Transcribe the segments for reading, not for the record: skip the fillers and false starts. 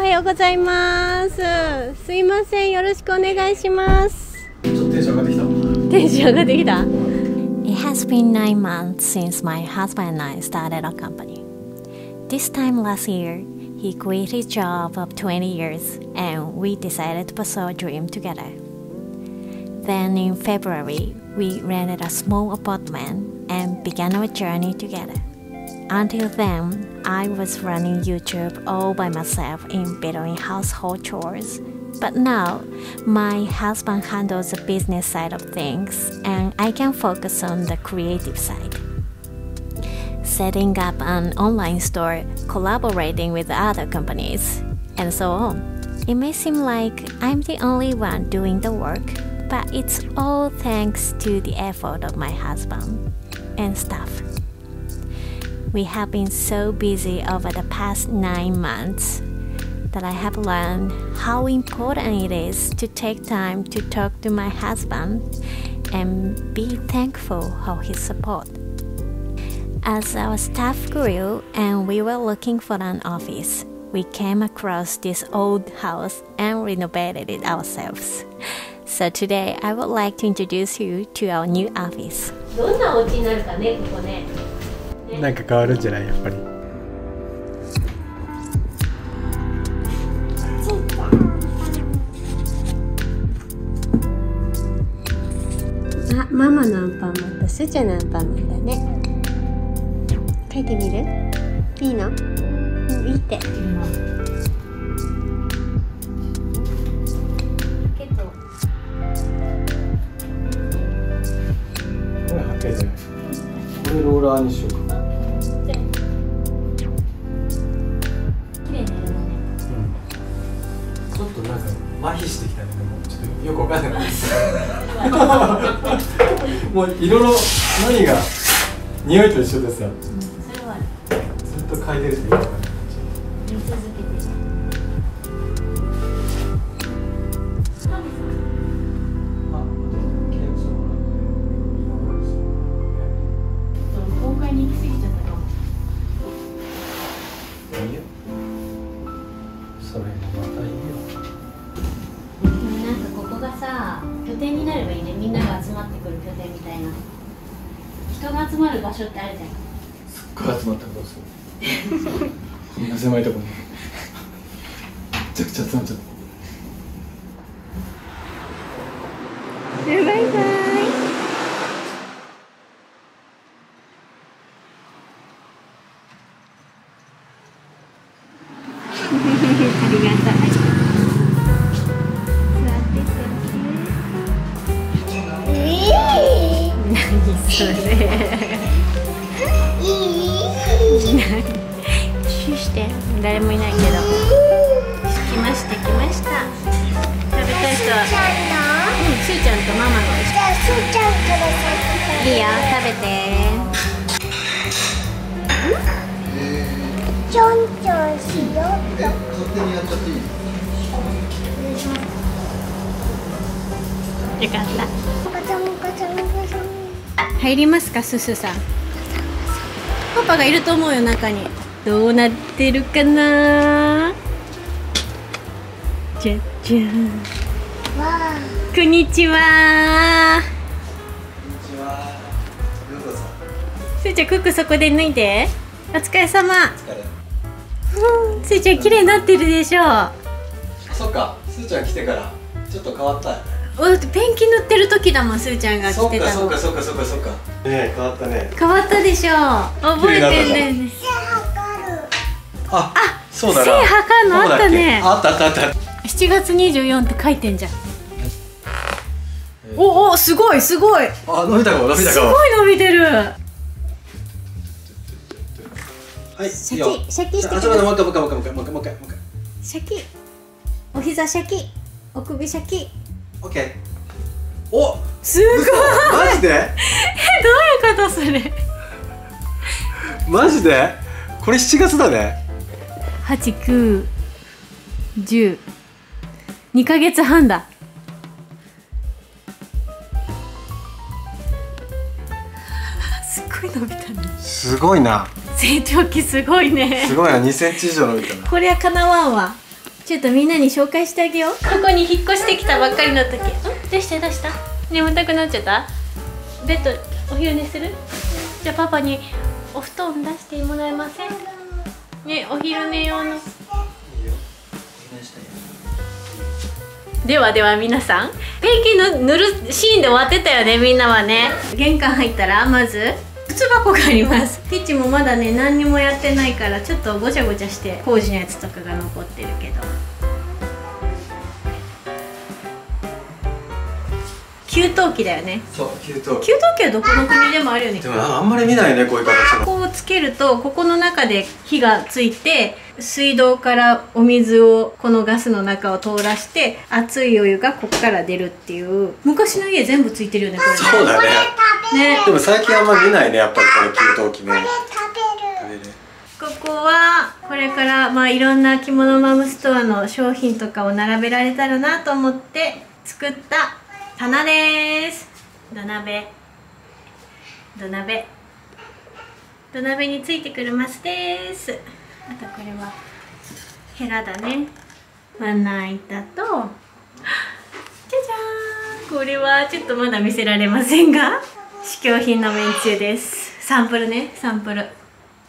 ようございます。すいません、よろしくお願いします。ちょっとテンション上がってきた。テンション上がってきた。It has been 9 months since my husband and I started a company. This time last year, he quit his job of 20 years and we decided to pursue a dream together. Then in February, we rented a small apartment and began our journey together. Until then, I was running YouTube all by myself in between household chores. But now, my husband handles the business side of things and I can focus on the creative side. Setting up an online store, collaborating with other companies, and so on. It may seem like I'm the only one doing the work, but it's all thanks to the effort of my husband and staff. We have been so busy over the past 9 months that I have learned how important it is to take time to talk to my husband and be thankful for his support. As our staff grew and we were looking for an office, we came across this old house and renovated it ourselves. So today I would like to introduce you to our new office. どんなお家になるかね、ここね。なんか変わるんじゃないやっぱり。あ、ママのアンパンマンとスーちゃんのアンパンマンだね。書いてみる？いいの？いいって。結構。これはっきりじゃない。これローラーにしようか。綺麗な色だね。ちょっとなんか麻痺してきたね。でもちょっとよくわかんない。もう色の何が匂いと一緒でさ。ずっと嗅いでるというか。見続けて。公開に行き過ぎちゃったかも。いいよ。それもまたいいよ。なんかここがさ、拠点になればいいね。みんなが集まってくる拠点みたいな。人が集まる場所ってあるじゃん。すっごい集まったらどうする？こんな狭いところにめちゃくちゃ集まっちゃった。バイバイ。ありがとう。座って座って。何それ。シュして。誰もいないけど。来ました来ました。食べたい人は。スーちゃんとママの。じゃあスーちゃんから先いいよ、食べて。ちょんちょんしようと。勝手にやっちゃっていい？よかった。ガチャンガチャンガチャン。入りますか、すすさん。パパがいると思うよ、中に。どうなってるかな。じゃじゃん。わあ。こんにちは。すーちゃん、クックそこで脱いで。お疲れ様。すーちゃん、綺麗になってるでしょ。そっか、すーちゃん来てからちょっと変わったよね。ペンキ塗ってる時だもん、すーちゃんが来てたの。そっか。ねえ、変わったね。変わったでしょ。覚えてるね。あ、そうだな。背測るのあったね。あった。7月24って書いてんじゃん。お、すごい。あ、伸びたかも。すごい伸びてる。はい。シャキしてください。もう一回。シャキ。お膝シャキ。お首シャキ。オッケー。お、すごい。マジで？どういうことそれ？マジで？これ7月だね。8、9、10。2ヶ月半だ。すごい伸びたね。すごいな。成長期すごいね。すごいな、2センチ以上伸びたな。これはかなわんわ。ちょっとみんなに紹介してあげよう。ここに引っ越してきたばっかりの時。どうしたどうした？眠たくなっちゃった？ベッドお昼寝する？じゃあパパにお布団出してもらえません？ね、お昼寝用の。ではでは皆さん、ペンキの塗るシーンで終わってたよね、みんなはね。玄関入ったらまず靴箱があります。ティッチもまだね何にもやってないからちょっとごちゃごちゃして工事のやつとかが残ってるけど、給湯器だよね。そう、給湯器。給湯器はどこの国でもあるよね。でもあんまり見ないね、こういう形の。ここをつけるとここの中で火がついて、水道からお水をこのガスの中を通らして熱いお湯がここから出るっていう。昔の家全部ついてるよね、これね。そうだね。ね。でも最近あんまり見ないね、やっぱりこの給湯器ね。ここはこれからまあいろんな着物マムストアの商品とかを並べられたらなと思って作った棚です。土鍋についてくるマスです。あとこれはヘラだね。まな板と、じゃじゃーん、これはちょっとまだ見せられませんが試供品のめんつゆです。サンプルね、サンプル。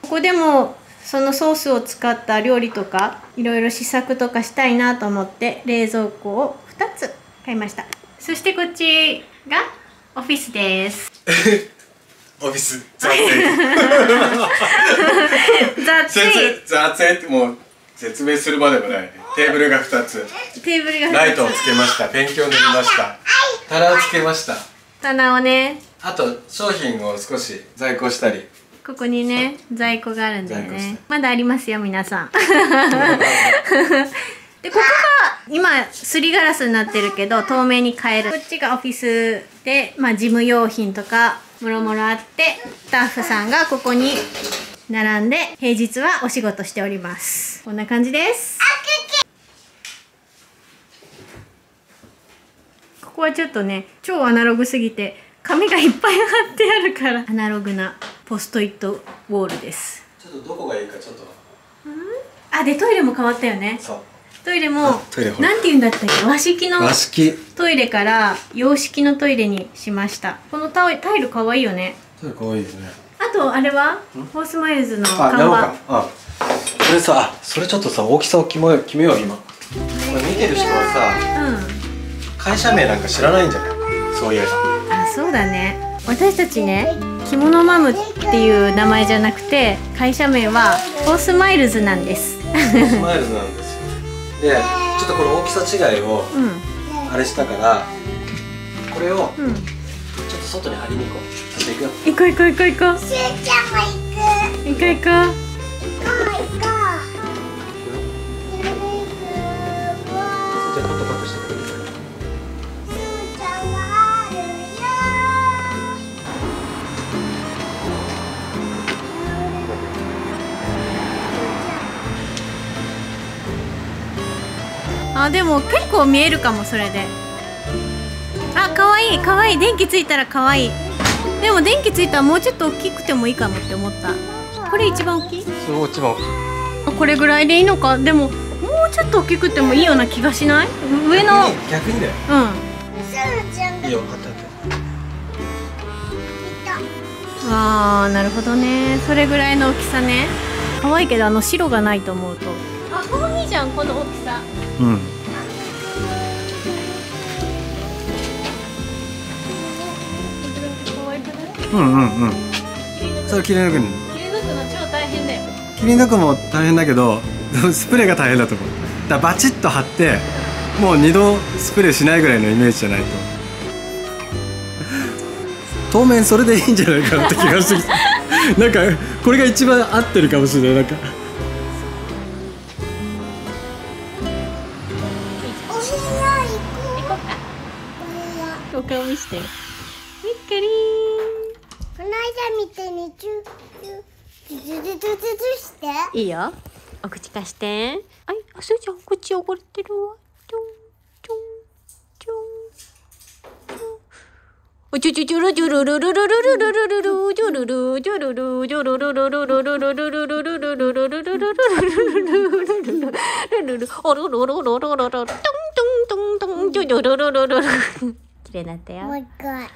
ここでもそのソースを使った料理とかいろいろ試作とかしたいなと思って冷蔵庫を2つ買いました。そしてこっちがオフィスです。オフィス雑ってもう説明するまでもないね。テーブルが2つ、ライトをつけました。ペンキを塗りました。棚をつけました。棚をね、あと商品を少し在庫したり、ここにね在庫があるんだよね。まだありますよ皆さん。でここが今すりガラスになってるけど透明に変える。こっちがオフィスで、まあ、事務用品とかもろもろあって、スタッフさんがここに並んで平日はお仕事しております。こんな感じです。ここはちょっとね超アナログすぎて紙がいっぱい貼ってあるからアナログなポストイットウォールです。ちょっとどこがいいかちょっと。あ、でトイレも変わったよね。そう。トイレもなんて言うんだったっけ、和式のトイレから洋式のトイレにしました。このタイル可愛いよね。タイル可愛いよね。あとあれはホースマイルズの看板。これさ、それちょっとさ大きさを決めよう今。これ見てる人はさ、会社名なんか知らないんじゃない？そういえば。あ、そうだね。私たちね、着物マムっていう名前じゃなくて会社名はホースマイルズなんです。ホースマイルズなんですよ。で、ちょっとこの大きさ違いをあれしたから、これをちょっと外に貼りに行こう。そして行くよ。行こう。しゅうちゃんも行く。行こう。じゃあパタパタしてくれる。あ、でも結構見えるかも、それで。あ、かわいいかわいい。電気ついたらかわいい。でも電気ついたらもうちょっと大きくてもいいかもって思った。これ一番大きい？それ一番大きい。これぐらいでいいのか。でももうちょっと大きくてもいいような気がしない？上の逆にだよ。いいよ、貼って。あー、なるほどね。それぐらいの大きさね。可愛いけど白がないと思うと。あ、可愛いじゃんこの大きさ。うん。それ切り抜くの超大変だよ。切り抜くも大変だけどスプレーが大変だと思う。だからバチッと貼ってもう2度スプレーしないぐらいのイメージじゃないと当面それでいいんじゃないかなって気がしてきたなんかこれが一番合ってるかもしれない。なんかお顔見して。みっかりー。この間みたいにチュズしていいよ。お口貸して。はい、あ、すーちゃん口汚れてるわ。ちょんちょんちょんちょん。綺麗になったよ。もう一回。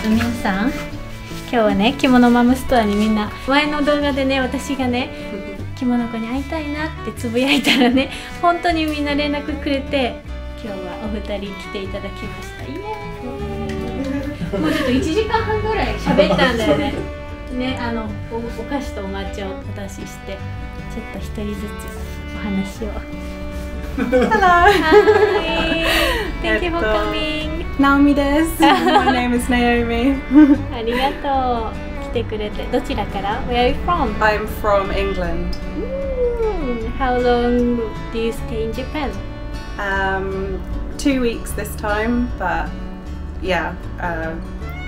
皆さん、今日はね、着物マムストアにみんな前の動画でね、私がね着物子に会いたいなってつぶやいたらね、本当にみんな連絡くれて、今日はお二人来ていただきました。イエーイ。もうちょっと1時間半ぐらい喋ったんだよね。ね、お菓子とお抹茶をお出しして、ちょっと一人ずつお話を。Hello. Hi. Thank you for coming. Naomi です。My name is Naomi. ありがとう。来てくれて。どちらから？ Where are you from? I'm from England. How long do you stay in Japan? 2 weeks this time, but yeah,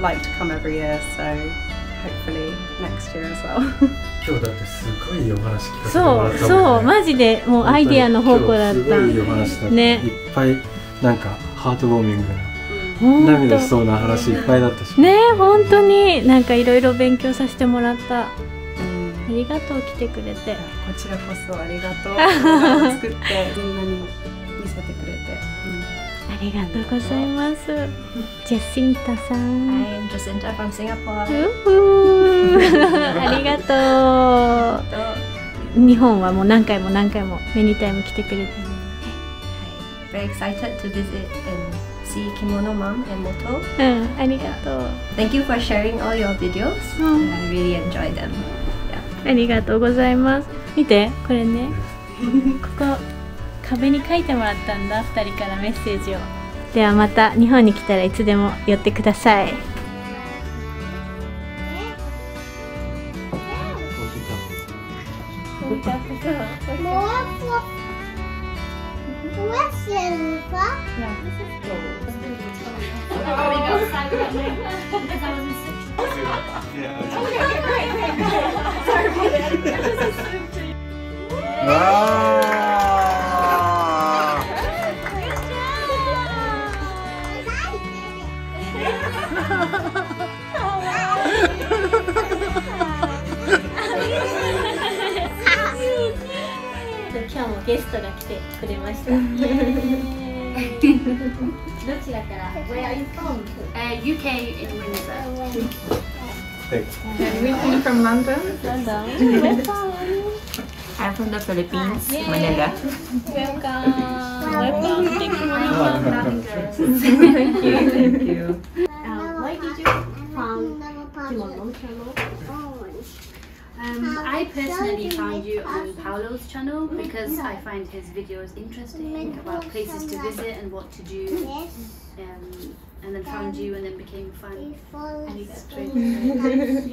like to come every year, so hopefully next year as well. 今日だってすごいお話聞かせてもらったもんね。そう、マジでもうアイディアの宝庫だった。すごいお話だった。ね。いっぱいなんかハートウォーミングな涙しそうな話いっぱいだったし。ね、本当になんかいろいろ勉強させてもらった。ありがとう、来てくれて。こちらこそありがとう。作ってみんなに見せてくれて。ありがとうございます。ジェシンタさん。I'm Jacinta from Singapore. ありがとう。日本はもう何回も何回もメニタイム来てくれて。Very excited to visit and see Kimono Mom and Moto. ありがとう。Thank you for sharing all your videos. I really enjoy them. ありがとうございます。見て、これね。ここ壁に書いてもらったんだ、2人からメッセージを。ではまた日本に来たらいつでも寄ってください。今日もゲストが来てくれました。どちらから？ Where are you from? UK in Windsor. We're from London. I'm from the Philippines, Manila. Welcome. Thank you. Thank you. Why did you found Kimono channel? I personally found you on Paolo's channel because I find his videos interesting about places to visit and what to do. And then found you and then became a fan.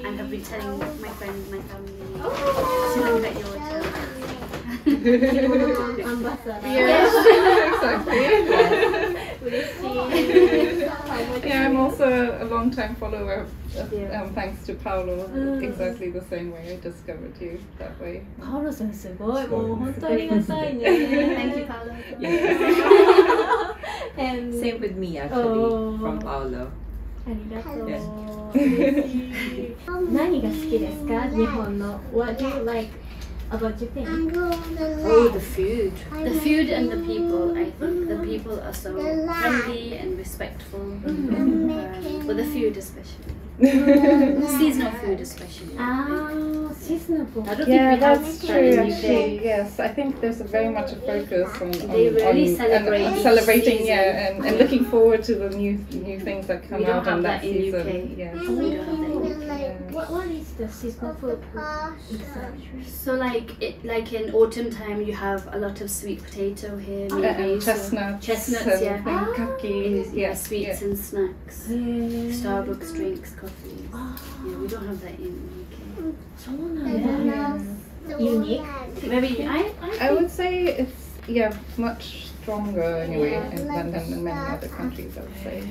And I've been telling my friends, my family, to look at your channel. Ambassador. Yeah, I'm also a long-time follower. Thanks to Paolo, exactly the same way I discovered you that way. パオロさんすごい、もう本当ありがたいね。Thank you, Paolo. And Same with me actually, from Paolo. ありがとう。何が好きですか？日本の。What do you like about Japan? Oh, the food. The food and the people. I think the people are so friendly and respectful. But the food especially. Seasonal food especially. Seasonal. I don't Yeah, think we have that's that true. in Actually, UK. yes, I think there's very much a focus on They really celebrate each celebrating, season. yeah, and looking forward to the new things that come We don't out have on that that in season. UK. Yeah. We don't have that in UK. What is the seasonal food exactly? So like in autumn time you have a lot of sweet potato here, maybe And chestnuts, chestnuts, and yeah. kaki, Yeah, sweets yeah. and snacks. Starbucks drinks, coffees. Yeah, we don't have that in UK. そうなんだ。Unique. Maybe I would say it's much stronger anyway than in many other countries, I would say.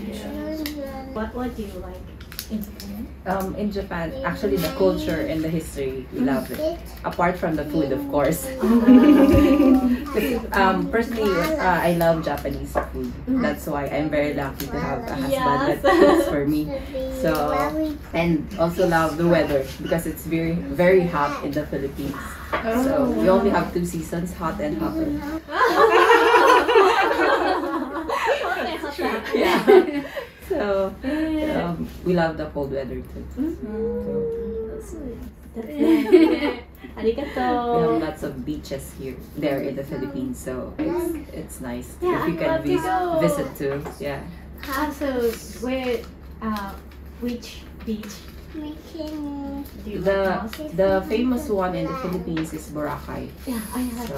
What do you like in Japan? In Japan, actually the culture and the history, we love it. Apart from the food, of course. Personally, I love Japanese food. That's why I'm very lucky to have a husband that cooks for me. So, and also love the weather because it's very, very hot in the Philippines. So we only have 2 seasons, hot and hotter. Yeah. So we love the cold weather too. We have lots of beaches there in the Philippines, so it's nice if you can visit too. Yeah. So which beach? The famous one in the Philippines is Boracay. Yeah, I have.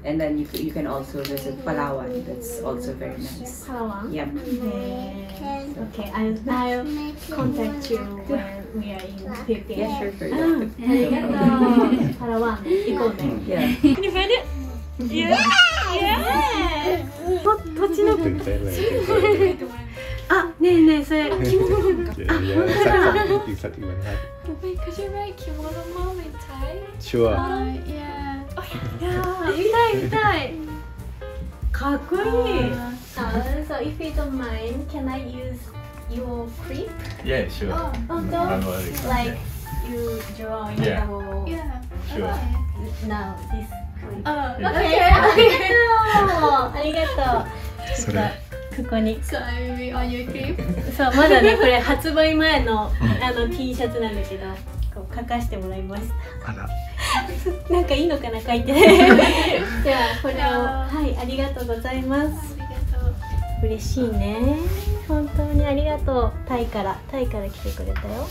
And then you can also visit Palawan. That's also very nice. Palawan? Yep. Okay, I'll contact you when we are in Philippines. Yeah, sure. Palawan, Yeah. Can you find it? Yeah! Yeah! こっちのあ、ねえねえ、それ着物あ、本当だ Could you write kimono mom in Thai? Sure. Yeah. いやー、見たいかっこいい So if you don't mind, can I use your clip? Yeah, sure. Oh, No worries. Like you draw in Yeah. the wall. Yeah. Sure. Now this clip. Okay. ありがとう。それ。ここに。 So I will be on your clip. そう、まだね、これ発売前のT シャツなんだけど、こう書かせてもらいました。あら。なんかいいのかな、書いて。じゃあこれを、はい、ありがとうございます。嬉しいね。本当にありがとう。タイから来てくれたよ。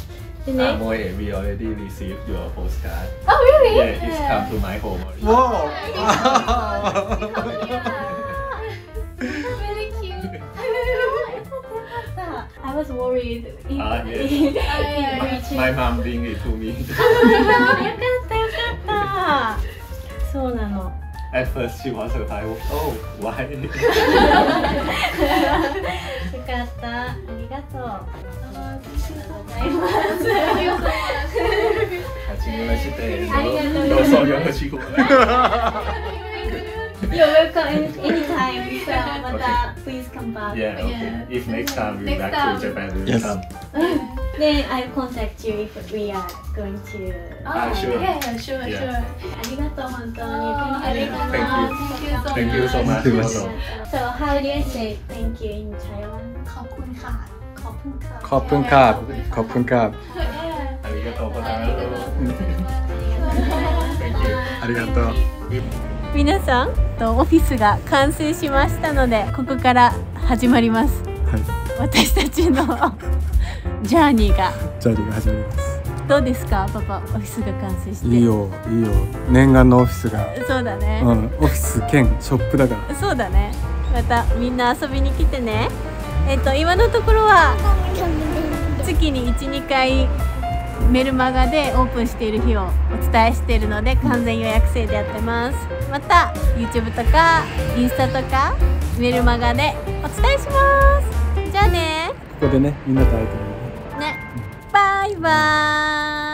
でね。Moe, we already received your postcard. Oh really? Yeah, it's come to my home already. Wow! Really cute. I was worried. Yes. My mom bring it to me. よかったよかった。そうなの。At first she was surprised. Oh, why? よかった。ありがとう。はじめまして。ありがとうどうぞよろしくお願いします。You're welcome anytime. So, また please come back. Yeah, okay. If next time we back to Japan, we will Yes. come. Then I'll contact you if we are going to. Sure. Yeah, sure. ありがとう本当に。ありがとう。 Thank you so much. So how do you say thank you in Taiwan? ขอบคุณค่ะ ขอบคุณค่ะ ขอบคุณครับขอบคุณครับ ありがとうございます。ありがとう。皆さんとオフィスが完成しましたので、ここから始まります。私たちのジャーニーがジャーニーが始まります。どうですか、パパ？オフィスが完成して。いいよいいよ。念願のオフィスが。そうだね。オフィス兼ショップだから。そうだね。またみんな遊びに来てね。今のところは月に 1,2 回メルマガでオープンしている日をお伝えしているので、完全予約制でやってます。また YouTube とかインスタとかメルマガでお伝えします。じゃあね。ここでね、みんなと会えてるね。バイバーイ。